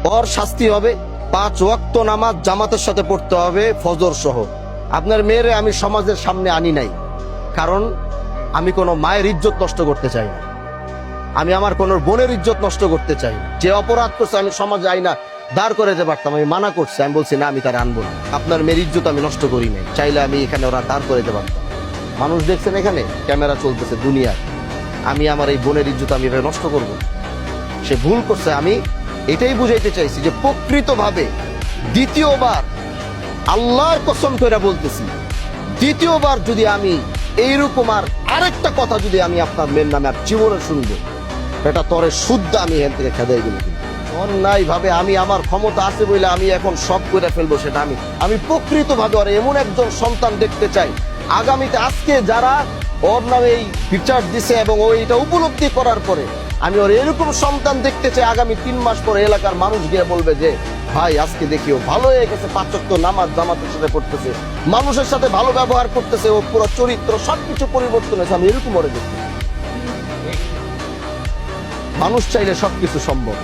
ওর শাস্তি হবে 5 ওয়াক্ত নামাজ জামাতের সাথে পড়তে হবে, ফজর সহ। আপনার মেয়েরে আমি সমাজের সামনে আনি নাই, কারণ আমি কোনো মায়ের ইজ্জত নষ্ট করতে চাই না, আমি আমার কোন বোনের ইজ্জত নষ্ট করতে চাই না। যে অপরাধ করছে আমি সমাজে আইনা দাঁড় করে যেতে পারতাম, আমি মানা করছি, আমি বলছি না আমি তার আনবো না। আপনার মেয়ের ইজ্জত আমি নষ্ট করি নাই, চাইলে আমি এখানে ওরা দাঁড় করে যেতে পারতাম। মানুষ দেখছেন এখানে ক্যামেরা চলতেছে দুনিয়ায়, আমি আমার এই বোনের ইজ্জত আমি এভাবে নষ্ট করবো? সে ভুল করছে। আমি এটাই বুঝাইতে চাইছি যে প্রকৃতভাবে দ্বিতীয়বার, আল্লাহর কসম করে বলতেছি, দ্বিতীয়বার যদি আমি এইরকম আর আরেকটা কথা যদি আমি আপনার মেয়ের নামে আর জীবনে শুনবো, এটা তরে শুদ্ধ আমি এখান থেকে খেদাই দিল। অন্যায় ভাবে আমি আমার ক্ষমতা আছে বলে আমি এখন সব করে ফেলবো, সেটা আমি প্রকৃতভাবে ওর এমন একজন সন্তান দেখতে চাই আগামীতে। আজকে যারা ওর নামে এই বিচার দিছে এবং ও এটা উপলব্ধি করার পরে আমি ওর এরকম সন্তান দেখতে চাই, আগামী 3 মাস পরে এলাকার মানুষ গিয়ে বলবে যে ভাই আজকে দেখিও ভালো হয়ে গেছে, 5 ওয়াক্ত নামাজ জামাতের সাথে পড়তেছে, মানুষের সাথে ভালো ব্যবহার করতেছে, ও পুরো চরিত্র সবকিছু পরিবর্তন হয়েছে। আমি এরকম ওরে দেখতে, মানুষ চাইলে সবকিছু সম্ভব।